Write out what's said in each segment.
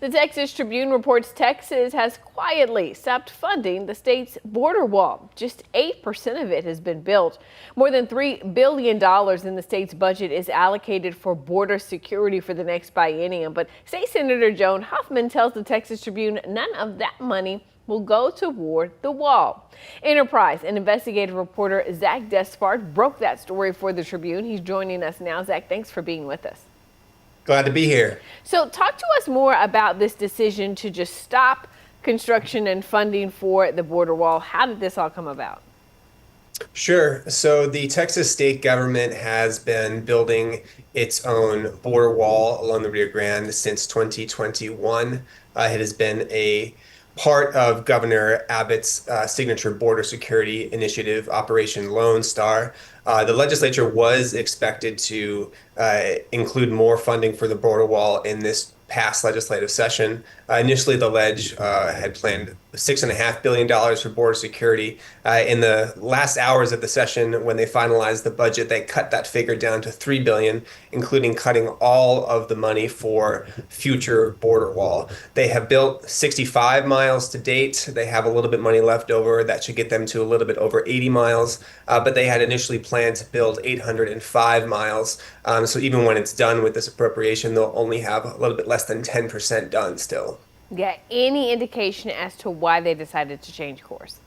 The Texas Tribune reports Texas has quietly stopped funding the state's border wall. Just 8% of it has been built. More than $3 billion in the state's budget is allocated for border security for the next biennium. But State Senator Joan Huffman tells the Texas Tribune none of that money will go toward the wall. Enterprise and investigative reporter Zach Despard broke that story for the Tribune. He's joining us now. Zach, thanks for being with us. Glad to be here. So talk to us more about this decision to just stop construction and funding for the border wall. How did this all come about? Sure. So the Texas state government has been building its own border wall along the Rio Grande since 2021. It has been a part of Governor Abbott's signature border security initiative, Operation Lone Star. The legislature was expected to include more funding for the border wall in this past legislative session. Initially, the ledge had planned $6.5 billion for border security. In the last hours of the session, when they finalized the budget, they cut that figure down to $3 billion, including cutting all of the money for future border wall. They have built 65 miles to date. They have a little bit money left over. That should get them to a little bit over 80 miles. But they had initially planned to build 805 miles. So even when it's done with this appropriation, they'll only have a little bit less than 10% done still. Yeah, any indication as to why they decided to change course?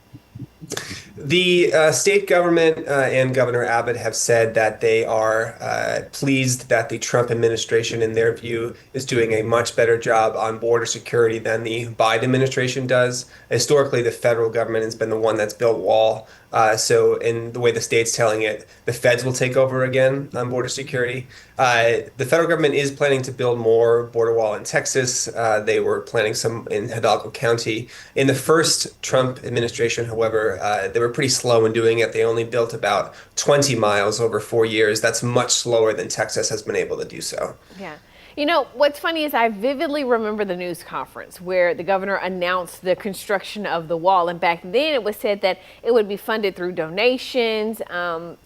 The state government and Governor Abbott have said that they are pleased that the Trump administration, in their view, is doing a much better job on border security than the Biden administration does. Historically, the federal government has been the one that's built wall. So in the way the state's telling it, the feds will take over again on border security. The federal government is planning to build more border wall in Texas. They were planning some in Hidalgo County. In the first Trump administration, however, they were pretty slow in doing it. They only built about 20 miles over 4 years. That's much slower than Texas has been able to do so. Yeah. You know, what's funny is I vividly remember the news conference where the governor announced the construction of the wall. And back then it was said that it would be funded through donations,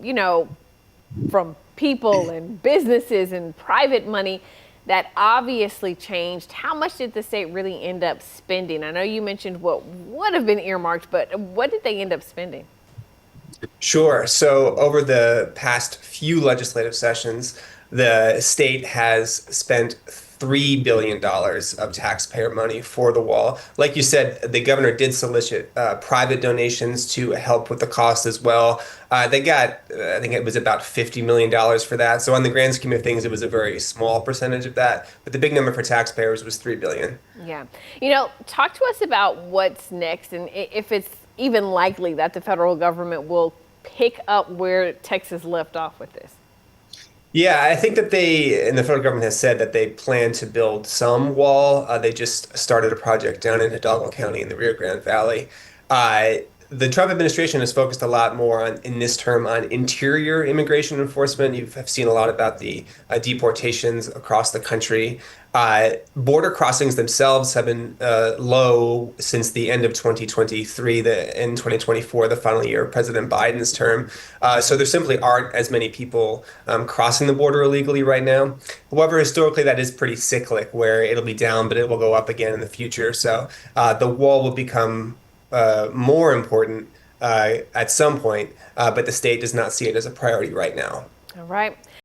you know, from people and businesses and private money. That obviously changed. How much did the state really end up spending? I know you mentioned what would have been earmarked, but what did they end up spending? Sure. So over the past few legislative sessions, the state has spent $3 billion of taxpayer money for the wall. Like you said, the governor did solicit private donations to help with the cost as well. They got, I think it was about $50 million for that. So on the grand scheme of things, it was a very small percentage of that. But the big number for taxpayers was $3 billion. Yeah. You know, talk to us about what's next and if it's even likely that the federal government will pick up where Texas left off with this. Yeah, I think that the federal government has said that they plan to build some wall. They just started a project down in Hidalgo County in the Rio Grande Valley. The Trump administration has focused a lot more in this term on interior immigration enforcement. You have seen a lot about the deportations across the country. Border crossings themselves have been low since the end of 2023, in 2024, the final year of President Biden's term. So there simply aren't as many people crossing the border illegally right now. However, historically, that is pretty cyclic, where it'll be down, but it will go up again in the future. So the wall will become more important at some point, but the state does not see it as a priority right now. All right.